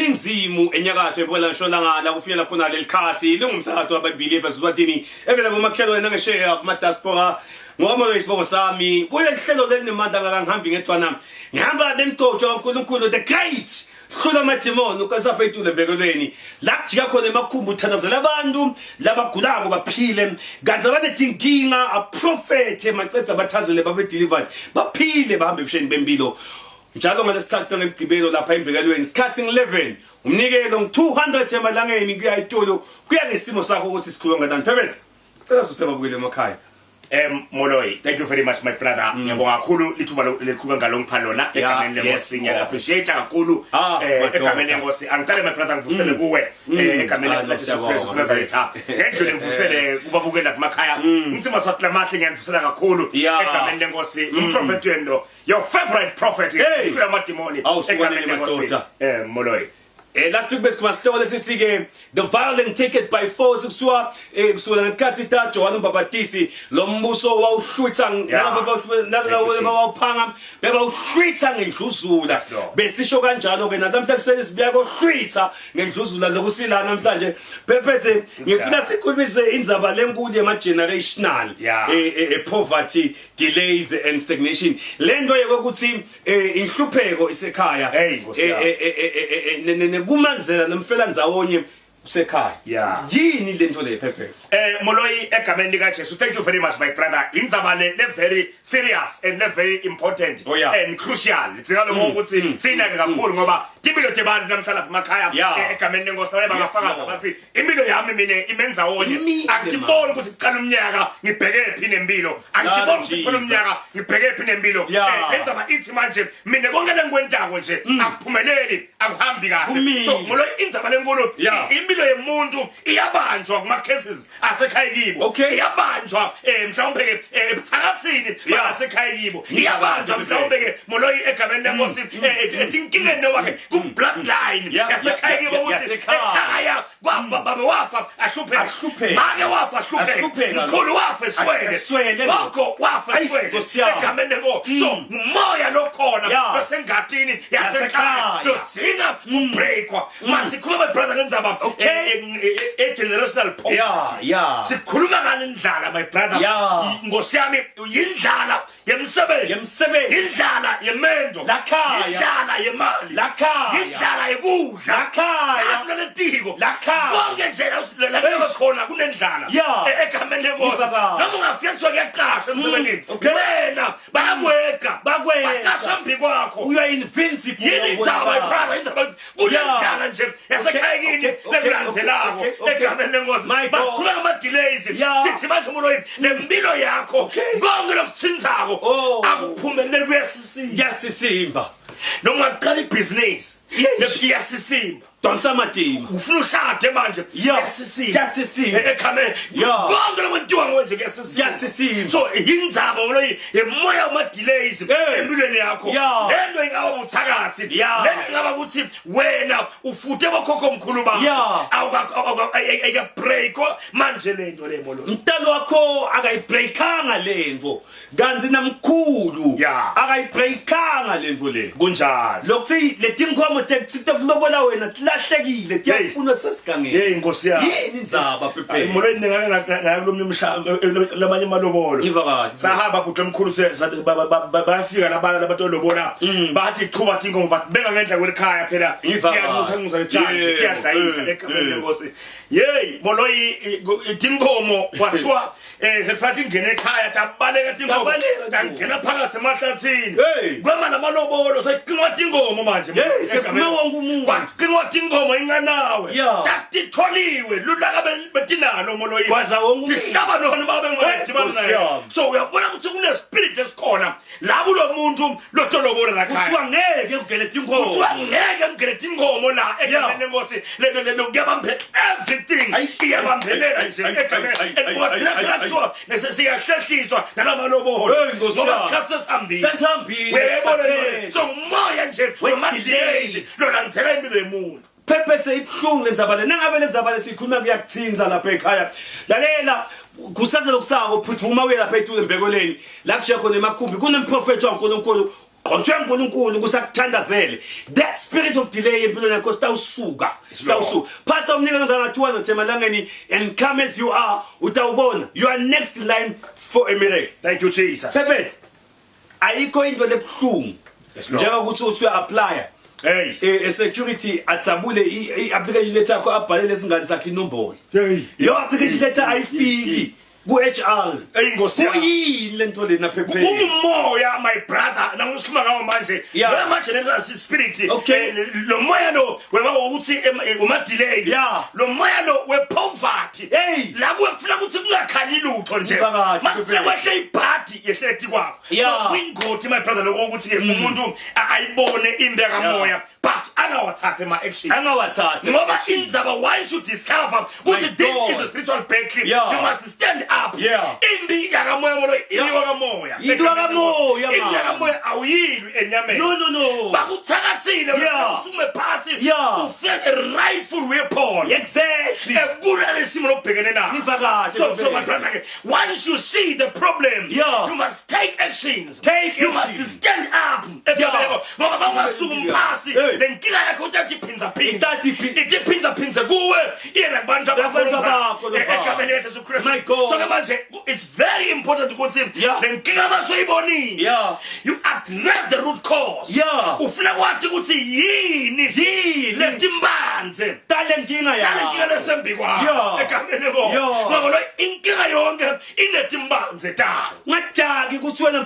eningizimu enyakatho ephela nshonalanga la kufinyelela khona lelikhasi lingumsakazo wababelievers uSwatini evela bomakhelwane nangesheya kuma diaspora ngoba isibongo sami kuleli hlelo lelinimandla ngihambi ngethwana ngihamba nemgcotsho kaNkulunkulu the great Khula Matimon ukazapha itule embekelweni la kujika khona emakhumbu uthandazela abantu labagulako baphile gaza banedinkinga a prophet emacetha abathazele babe delivered baphile bahambe ebisheni bempilo njalo ngalesithathu ngemgcibelo lapha embekelweni isikhathi 11 umnikelo ngi200 emalangeni kuya itolo kuya ngesimo sakho ukuthi sikhuluma ngani Phebethe cela sisebabukele emakhaya Moloi, thank you very much my brother. Ngiyabonga kakhulu lithuba lekhuluka ngalongiphalona egameni lenkosi ngiyaappreciate kakhulu egameni lenkosi angicela my brother ngivusele kuwe egameni laJesu Nazareth ngedlule ngivusele kubabukela kumakhaya ngitsima swatlamahle ngiyavusela kakhulu egameni lenkosi umprofet wendo your favorite prophet kula madimoni egameni lenkosi Moloi. Last week best kwastole sisike the violent ticket by force kuswa ngekhathi thatho wanu babatisi lo mbuso wawuhlwitha bawuphanga bebawuhlwitha ngendluzula besisho kanjalo ke namhla kusele sibuya kohlwitha ngendluzula lokusila namhlanje Phebethe ngifuna sikhulumise indzaba lenkulu ema generational poverty delays and stagnation lento yokuthi inhlupheko isekhaya kumanzela nomfela ndzawonye usekhaya yini lento le Phebethe Moloi egameni lika Jesu thank you very much my brother indzaba le very serious and very important and crucial singalo ngokuthi sinake kakhulu ngoba impilo tebantu namhlala kumakhaya egameni lenkosi bangafakaza bathi impilo yami mina imenza wonye akutiboni ukuthi kuqala umnyaka ngibheke phi nempilo akutiboni ukuthi kuqala umnyaka ngibheke phi nempilo enzaba ithi manje mina konke lenkwentako nje akuphumeleli akuhambi kahle so Moloi indzaba lenkulu impilo yemuntu iyabanjwa kuma cases asekhaya kibo iyabanjwa mhlawumbe ebuthakathini basekhaya kibo iyabanjwa mhlawumbe Moloi egameni lenkosi ethinkingeni nowakhe ku bloodline yasekhaya kibo ukuthi ekhaya baba wafa ahluphe make wafa ahluphe mkhulu wafa eswele lokho wafa eswele egameni lenkosi so umoya lokhona basengatini yasekhaya lodzinga ubreakwa masikhuluma brother ngenzaba generational poverty sikhuluma ngalendlala my brother Nkosi yami yindlala yemsebenzi indlala yemendo lakhaya indlala yemali lakhaya indlala yekudla lakhaya akunaletiko konke nje la khona kunendlala egameni lenkosi noma ungafiyathwa kuyaqasha emsebenzini wena bayakweka bakashambi kwakho you are invincible yini my brother kunendlala nje yasekhaya kini lelandzelako egameni lenkosi basikhuluma ngama delays sithi manje Moloi nempilo yakho konke lokuthinzako akuphumeleli kuyasisimba noma uqala ibhizinisi yasisimba Donsa Matima ufuna ushade manje yasisimba egameni konke lokwentiwa nje kuyasisimba so indzaba Moloi emoya uma delays empilweni yakho lento ingaba ubuthakathi lento ingaba ukuthi wena ufute bokhokho omkhulu bakho awuka break manje lento le Moloi umntalo wakho akayibreakanga lento kanzi namkhulu akayibreakanga lento le kunjalo lokuthi letinkomo tekuthe kulobola wena lahlekile tiyafuna sesigangeni Nkosi yami yini indzaba Phebethe Moloi ngalo mshamo lamanye amalobolo sahamba bhuti omkhulu bayafika labantu lobola bathi qhuba inkomo bathi beka ngendla kwelikhaya phela iyamusa ngizajanje kuyadlayisa egameni lenkosi Moloi inkomo kwathiwa sefathi ingene ekhaya tabaleka inkomo ngena phakathi emahlathini kwema namalobolo seqinwa inkomo manje sekuphuma wonke umuntu kwaqinwa inkomo incanawe tatitholiwe lulaka betinalo Moloi kwaza wonke umuntu sihlaba nona babe ngidibana naye so uyabona ukuthi kune spirit esikhona labo lo muntu lotolobola la khaya kuthiwa ngeke ugelete inkomo kuthiwa ngeke ugelete inkomo la egameni lenkosi lelo kuyabambe everything iyabambelela nje egameni nesesiyahlehlizwa nalamalobolo ngoba sesihambile so umoya nje wemadilays lolandzela impilo yemuntu Phebethe ibhlungu lenzaba le nangabe lenzaba lesikhuluma kuyakuthinza lapha ekhaya lalela kusase lokusako phuthuma uye lapha etule embekoleni la kushiya khona emakhumbi kunemprofeti waNkulunkulu qhotshwe uNkulunkulu kusakuthandazele that spirit of delay empilweni yakho sitawusuka phatha umnikelo nganga-200 emalangeni and come as you are utawubona you are next in line for a miracle. Thank you Jesus. Phephethe ayikho into lebuhlungu njengokuthi uya-applya security atsabule i-application letter yakho abhalele isingane sakhe inombolo yo application letter ayifiki ku-HR kuyini lento lena Phephethe umoya my brother nangusikhuluma ngawo manje manje lento spirit lo moya lo ukuthi uma delays lo moya lo we-poverty la kufuna ukuthi kungakhanyi lutho nje mase wehle ibhadi yehleti kwakho so kuyingoti my brother lokho ukuthi umuntu ayibone imbeka moya but angawathathe ma-action ngoba indzaba once you discover ukuthi this is a spiritual battle you must stand up imbi yakamoya molo yakamoya awuyilwi enyameni no bakuthakathile usume phasi ufike the rightful weapon exactly ekula lesimo lokubhekene naso so my brother once you see the problem you must take actions you must stand up ngoba bangasuka phasi lenkinga yakho uthatha iphinza kuwe yena abantu abakho ekameni kaJesu Kristu so manje it's very important ukuthi lenkinga abasoyibonile you address the root cause ufuna kwathi ukuthi yini letimbanze talenkinga lesembi kwayo ekameni ngoba lo inkinga yonke inetimbanze tayo ngajaki ukuthi wena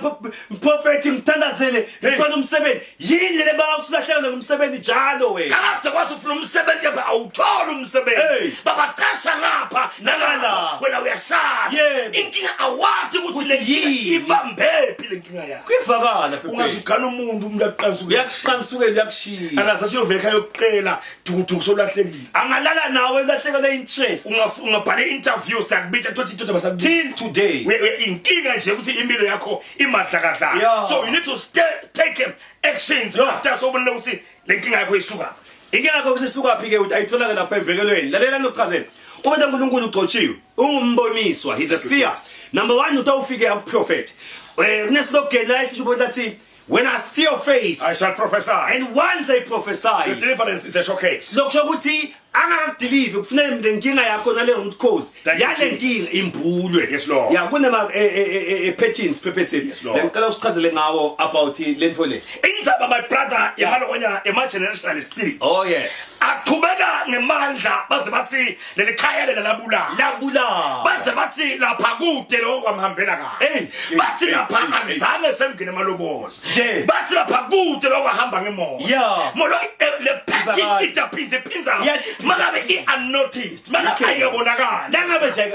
prophet ngithandazele ngifuna umsebenzi yini lebawuthulahlekela ngomsebenzi njalo wena akathi kwathi ufuna umsebenzi yapha awuthola umsebenzi babaqasha ngapha nangala wena uyasala inkinga awathi ukuthi le yini ibambephi lenkinga yakho kwivakala ungazukhala umuntu aqansuke uyakushiya angasasiyoveka yokuqela duku solahlekile angalala nawe ulahlekela interest ungabhala interviews takubitha thothi into basakuthi till today inkinga nje ukuthi impilo yakho imadlakadla so you need to take actions after so ubone ukuthi lenkinga yakho isuka inkinga yakho kusisuka phi ke uthi ayitholakala lapha embekelweni lalela nokuchazela umuntu uNkulunkulu ugcotshiwe ungumboniswa he's a seer number 1 utawufike a prophet kunesilogena esisho ukuthi when I see your face I shall prophesy and once I prophesy the deliverance is a showcase lokusho ukuthi angakudelive kufanele lenkinga yakho nale root cause yalenkinga imbulwe kunama patterns Phephethe ngicela usichazele ngawo about lento le indzaba my brother yamalonya generational spirit oh yes aqhubeka ngemandla baze bathi lelikhaya labula baze bathi lapha kude lo kwamhambela kahle bathi lapha angizange semngene malobozi bathi lapha kude lo kwahamba ngemoto molo le pattern itaphinza mangabe unnoticed mangabe ayebonakala langabe nje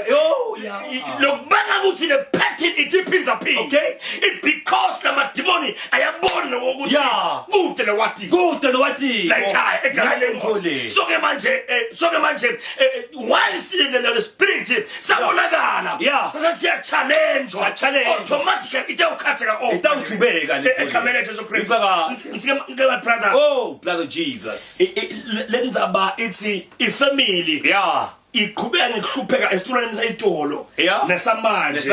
lokubanga ukuthi le pattern itiphinza okay it because lama demoni ayabona ukuthi kude lo wati like ekhaya so ke manje once the spirit sabonakala sasa siya challenge automatically itawukhatheka off itawuthubeka le ekamela Jesu Kristu ngeke brother oh blood of Jesus lenzaba ithi ifamily iqhubeka ngikuhlupheka esitulweni sayitolo nesamanje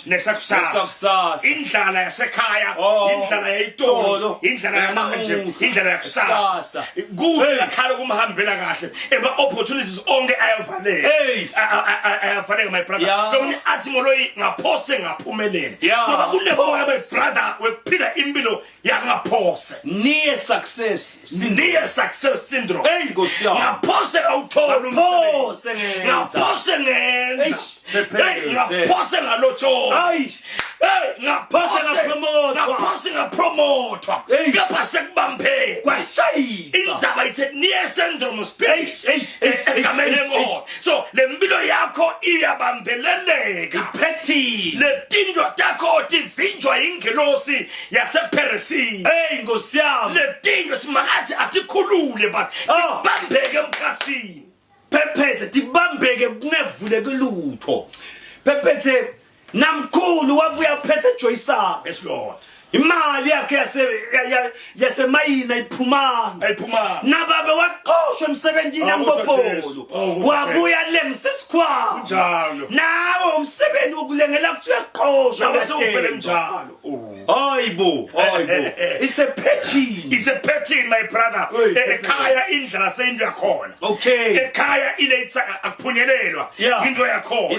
nesakusasa indlala yasekhaya indlala yayitolo indlala yamanje indlala yakusasa kuhle lakhala kumhambela kahle ema opportunities onke ayavaleka my brother lo mni athi moloyi ngaphose ngaphumelela ngoba kunehoya my brother wekuphila impilo yangaphose near success syndrome ngaphose awuthola umsebenzi ngaphose ngenza ngaphose ngalotshona ngaphose ngapromotwa kepha sekubambe kwashayisa indzaba ithe near syndrome spirit ekamele ngo so lempilo yakho iyabambeleleka iphethile letindwa takho tivinjwa ingelosi yasePeresi Nkosi yami letindwa simakathi atikhulule but ibambeke emkhathini Phephethe tibambeke kungevuleke lutho Phephethe namkhulu wabuya phethe Joyce yes Lord imali yakhe yasemayina iphuma nababe waqoshwa emsebenzini yangobholo wabuya lemsesikhwa njalo nawe umsebenzi wokulengela kuthi uyaqoshwa bese ufele njalo hayibo it's a pattern my brother ekhaya indlela seyindla khona okay ekhaya iletha akuphunyelelwa into yakhona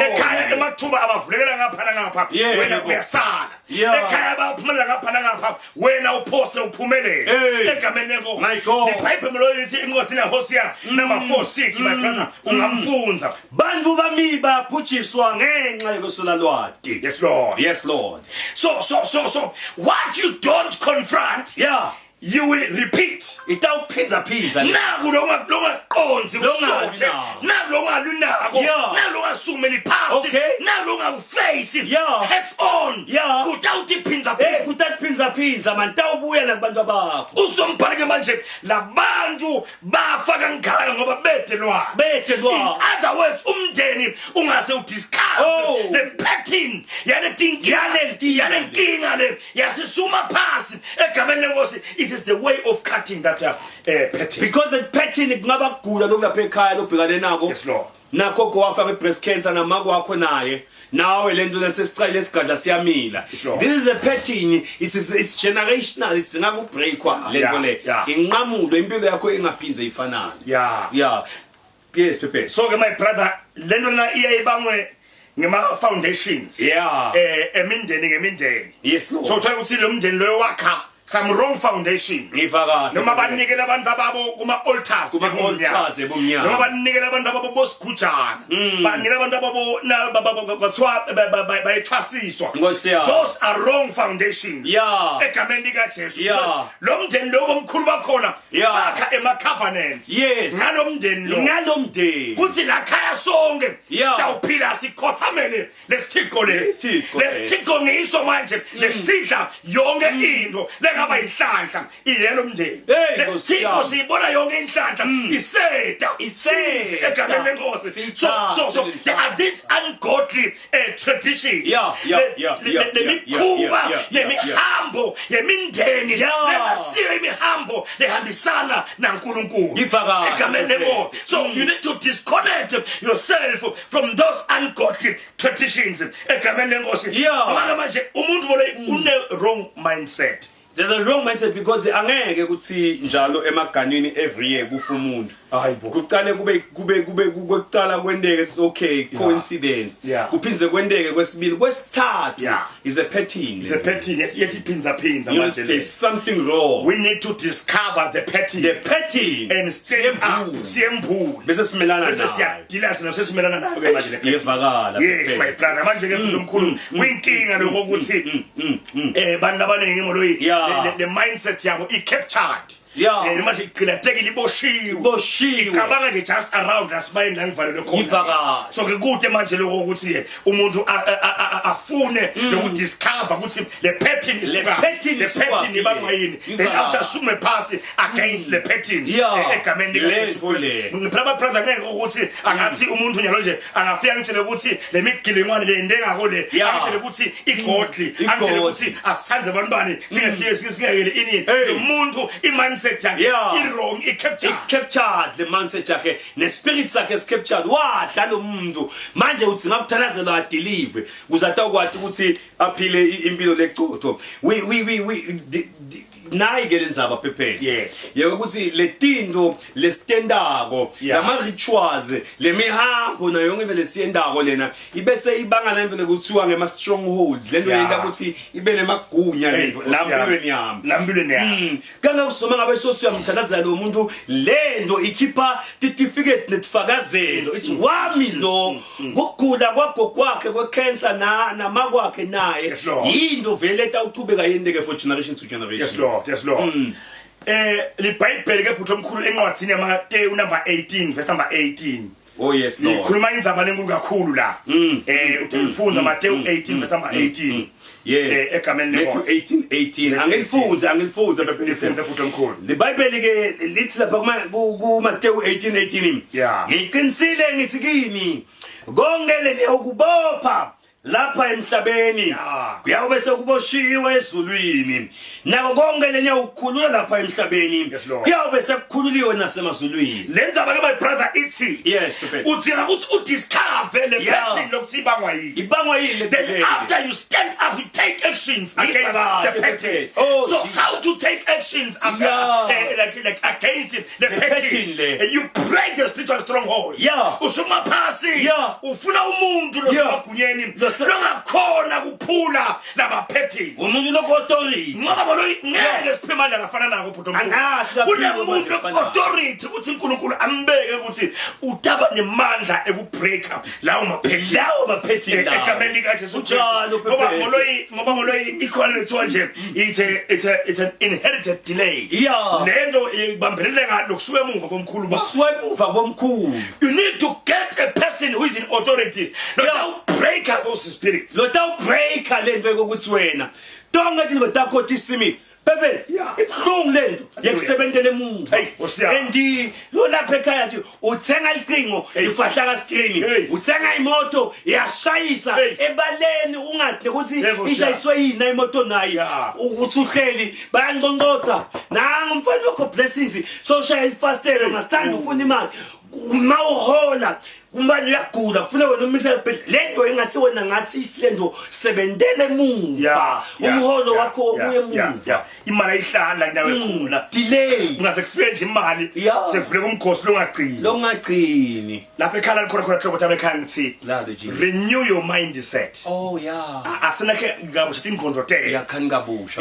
ekhaya emathuba abavulekela ngapha nangapha wena uyasala ekhaya baphumelela ngapha nangapha wena uphose uphumelele egameni lenkosi iBhayibheli lithi inkosi naHosea number 4:6 my brother ungamfunza bantu bami babhujiswa ngenxa yokusulalwadi yes lord so what you don't confront you will repeat itawuphinza naku lokungaqonzi kusothe naku lokungalunako naku lokungasukumeli phasi naku lokungaface heads on kutawuphinza manje tawubuya nakubantu abakho uzombhaleke manje labantu bafaka ngalo ngoba bedelwa in other words umndeni ungase udiscuss the pattern yalenkinga le yasisuma phasi egameni lenkosi. It is the way of cutting that pattern. Because the pattern kungaba gula lokulapha ekhaya lobhekane nako. Yes Lord. Nakho kwafa ngebreast cancer namako wakho naye nawe lento lesesicayile esigadla siyamila. This is a pattern, it's generational, it's ngaku break lento le. Inqamulo impilo yakho ingaphinze ifanana. Yes Pepe. So my brother lento la iyayibangwe ngema foundations. Emindeni. Yes Lord. So uthola ukuthi lo mndeni lo wakha some wrong foundation noma banikela abantu ababo kuma altars ebomnyama noma banikela abantu ababo bosigujana banikela abantu ababo bathiwa bayethwasiswa. Those are wrong foundations egameni lika Jesu. Lo mndeni lo omkhulu bakhona bakha ema covenants ngalo mndeni kuthi la khaya sonke sawuphila sikhothamele lesithixo lesithixo ngiso manje lesidla yonke into ngaba inhlanhla ilelo mndeni lesithixo sibona yonke inhlanhla iseda egameni lenkosi. So there are this ungodly tradition lemikhuba yemihambo yemindeni lengasiyo imihambo lehambisana naNkulunkulu egameni lenkosi. So you need to disconnect yourself from those ungodly traditions egameni lenkosi. Manje umuntu vole une wrong mindset. There's a wrong mindset because angeke kuthi njalo emaganweni every year kufa umuntu. Kuqale kube kuqala kwendeke okay coincidence. Kuphinze kwendeke kwesibili kwesithathu is a pattern. It's a pattern yet iphinza manje. There's something wrong. We need to discover the pattern and stand up siyembuli bese simelana nayo. Bese siyadila sesimelana nayo ke manje le pattern. Yes my brother manje ke umkhulu kwinkinga lokho ukuthi bantu abaningi ngimoloyi the mindset yabo i-captured. Manje iqhilathekile iboshiwe ikabanga nje just around asibayini la ngivalelwe khona. So ke kude manje lokho ukuthi umuntu afune lokudiscover ukuthi le pattern ibangwa yini then after sume phasi against the pattern egameni likaJesu. Ngiphela brother ngeke ukuthi angathi umuntu nyalo nje angafika ngitshele ukuthi le migilingwane le ndengako le angitshele ukuthi igodly angitshele ukuthi asithanze abantu bani singekele ini lo muntu imindset wrong captured the mindset yakhe ne spirit sakhe captured wadla lo muntu manje uthi ngakuthanazela adelive kuzata ukwathi ukuthi aphile impilo legcotho nayi ke lenzaba Pepe ukuthi letinto lesitendako lama rituals lemihambo nayo yonke vele siyendako lena ibese ibanga la imvele kuthiwa ngema strongholds lento yenta ukuthi ibe nemagunya lento lambulweni yami kanga kusoma ngabe sosiyamthandazela lo muntu lento ikhipha certificate netfakazelo it's wami lo ngokugula kwagogwakhe kwecancer namakwakhe naye into vele etawuqhubeka yendeke for generation to generation. Yes Lord. LiBhayibheli ke phutho omkhulu encwadini yaMateyu number 18 verse number 18. Oh yes Lord. Ikhuluma indzaba lenkulu kakhulu la. Uthifunda Mateyu 18 verse number 18. Yes. Egameni lenkosi. Matthew 18. Angilifunza bebelifunza phutho omkhulu. LiBhayibheli ke lithi lapha ku Mateyu 18:18. Yeah. Ngiqinisile ngisikini. Konke leni ukubopha lapha emhlabeni kuyabe sekuboshiwe ezulwini nako konke lenya ukukhulula lapha emhlabeni kuyabe sekukhululiwe nasemazulwini lenza ke my brother ithi yes udinga ukuthi udiscover le pattern lokuthi ibangwa yini then after you stand up you take actions against the pattern so how to take actions like against it the pattern you break the spiritual stronghold usuma phasi ufuna umuntu losemagunyeni longakhona kuphula laba pattern umuntu lokauthority ngoba lo ngeke siphimandla ngafana nako bhuto umuntu authority ukuthi uNkulunkulu ambeke ukuthi utaba nemandla ekubreaka lawo mapattern egameni lika Jesu ngoba ngoloyi ikhona lethiwa nje it's an inherited delay lento ibambeleleka lokusuka emuva komkhulu you need to get a person who is in authority break those spirits break lento ekokuthi wena tonga dilo takho tisimi Pepes, ibhlungu lento yekusebentele emuva and lo lapha ekhaya nje uthenga icingo ifahla ka screen uthenga imoto iyashayisa ebaleni ungathi ukuthi ishayiswe yini imoto nayo ukuthi uhleli bayangqongqotha nanga umfana wakho blessings so shaya ifastelo ngastand ufuna imali mawuhola kumbani uyagula kufanele wena umisa lento engathi wena ngathi isilendo sebentele emuva umholo wakho ubuye emuva imali ayihlala ndawe ekhona delay ungaze kufike nje imali sekuvule kumkhosi longaqini lapha ekhala likhona hlobo tabe ekhaya ngithi renew your mindset asina ke ngabusha ingqondo te yakhani kabusha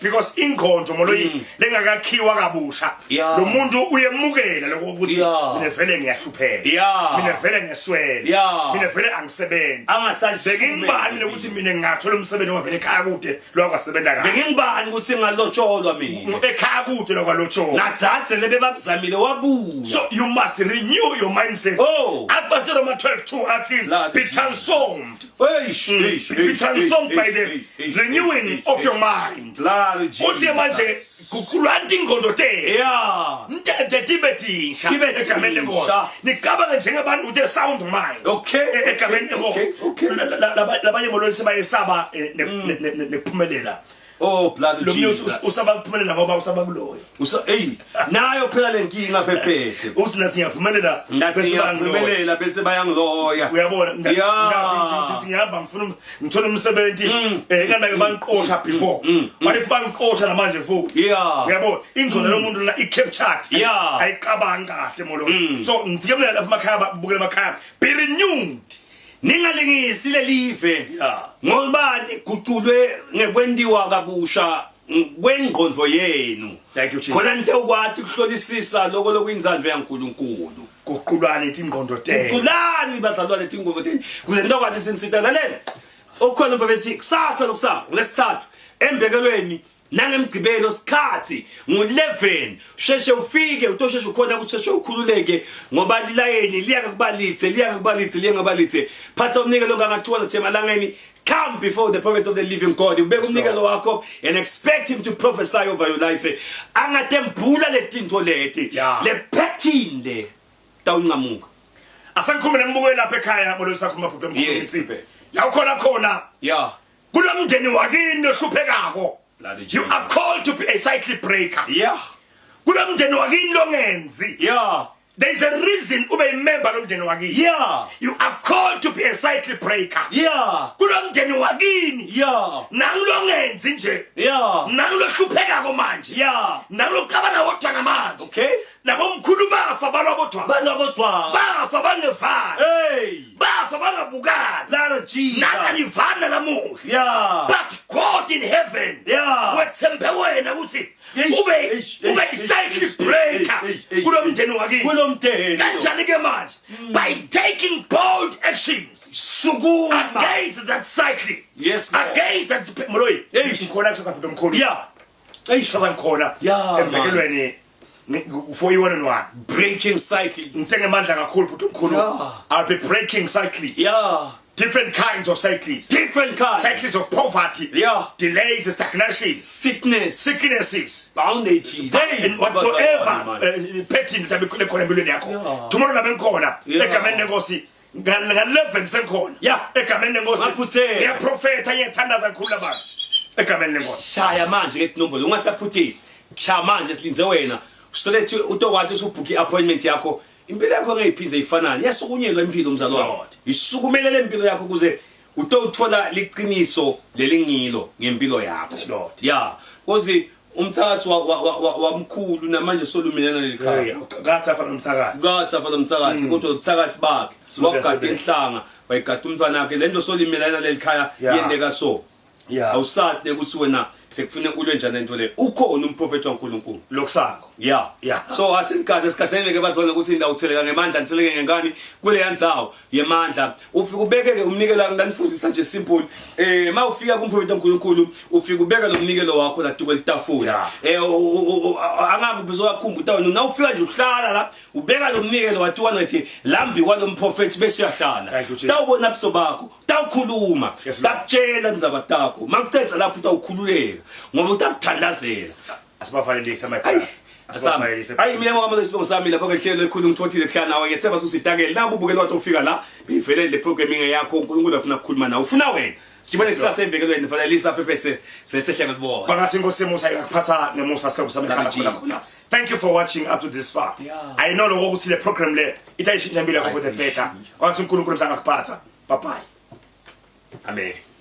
because ingqondo moloyi lengakakhiwa kabusha lo muntu uyemukela lokho mina vele ngiyahlupheka mina vele ngeswela mina vele angisebenzi ngingibani ukuthi mina ngathola umsebenzi wavele ekhaya kude lokwasebenza kahle ngingibani ukuthi ngalotsholwa mina ekhaya kude lokwalotsholwa nathathe lebe babzamile wabuya so you must renew your mindset after Romans 12:2 athi be transformed be transformed by the renewing of your mind uthi manje kukulanda ingqondo te mtete tibetisha egameni lenkosi nikaba njengabantu with a sound mind egameni lenkosi labanye ngolweni sebayesaba nekuphumelela blood of Jesus usaba kuphumelela ngoba usaba kuloyo nayo phela lenkinga phephethe usina siyaphumelela bese bayangiloya uyabona ngathi ngihamba ngithola umsebenzi kanake bangiqosha before but if bangiqosha namanje futhi uyabona ingqondo lomuntu la i-captured ayicabanga kahle molo so ngiyabona lapha emakhaya babukela emakhaya be renewed ningalingisi lelive ngoba iguculwe ngekwendiwa kabusha kwengqondo yenu khona nje ukwathi ukuhlolisisa lokho lokuyinzandvo yaNkulunkulu kuqulwana ithi ingqondo te kuqulani bazalwane ithi ingqondo te kuze ndokwathi sinisita lalela okhona prophetic kusasa lokusafa ngolesithathu embekelweni nangemgcibelo sikhathi ngo11 sheshe ufike utosheshe ukhona ukusheshe ukhululeke ngoba lilayeni liyakubalitse phatha umnikelo ongangathiwa thema langeni come before the prophet of the living God ubeka umnikelo wakho and expect him to prophesy over your life angatembula letinto leti le pattern le tawuncamuka asangikhumele ngibukwe lapha ekhaya bolo sakhuluma phuphe emkhulu ngithi la ukhona kulomndeni wakini ohluphekako you are called to be a cycle breaker kulomndeni wakini longenzi there is a reason ube imember lomndeni wakini you are called to be a cycle breaker kulomndeni wakini nangilongenzi nje nangilohluphekako manje nangilocabana wodwa manje nabomkhulu bafa balobodwa bafa bangevana bafa bangabukani nanganivana namuhla but God in heaven wethembe wena ukuthi ube cycle breaker kulomndeni wakini kanjani ke manje by taking bold actions against that cycle against that moloyi ngikhona kusakaphuta omkhulu ngikhona embekelweni for you and one breaking cycles ngitenge amandla kakhulu futhi omkhulu I'll be breaking cycles different kinds of cycles cycles of poverty delays stagnations sicknesses bondages and whatsoever pattern that be khona empilweni yakho tomorrow labe ngikhona egameni lenkosi ngalevel senkhona Yeah. egameni lenkosi Ngaphuthela. ngiyaprofeta ngiyathandaza kakhulu abantu egameni lenkosi shaya manje ke inombolo ungasaphuthisi shaya manje silinze wena usolethi utokwathi usubhukhi appointment yakho impilo yakho ngeyiphize ifanana yasukunyelwa impilo umzalo wakho isukumelele impilo yakho kuze utothola liqiniso lelingilo ngempilo yakho Lord. yeah kozi umthakathi wamkhulu namanje solumelana lelikhaya ngathafa nomthakathi gathafa lomthakathi kodwa umthakathi bakhe wakade inhlanga bayigada umntwana wakhe lento solimelana lelikhaya yendeka so yeah awusade ukuthi wena sekufune ulwe njani into le ukhona umprofeti waNkulunkulu lokusakho yeah so asingaze sikhathalele ke bazibona ukuthi indawo utheleka ngemandla nitheleke ngengani kule yandzawo yemandla ufika ubekeke umnikelo nganifundisa nje simple mawufika kumprofeti waNkulunkulu ufika ubeka lo mnikelo wakho la duke litafula angabe uzoyakhumbuta wena nawufika nje uhlala la ubeka lo mnikelo wathi wanathi lambi kwalo mprofeti bese uyahlala tawubona abuso bakho tawukhuluma takutshela indzaba takho makuthetha lapho utawukhululeka ngoba utakuthandazela asibafanelise my brother asibafanelise hayi mina wami lesibongo sami lapha kwehlelo elikhulu ngithothile ekhaya nawe ngiyethemba usitakele nabo ubukela wathi ufika la bivele le programming yakho uNkulunkulu afuna ukukhuluma nawe ufuna wena sibone kusasa emvekelweni fanelisa phephethe sibesehlenga kubo bangathi inkosi emusa ikuphatha nemusa sihloko sami khona thank you for watching up to this far I know lokho ukuthi le program le itayishintsha impilo yakho for the better wathi uNkulunkulu msanga kuphatha bye bye amen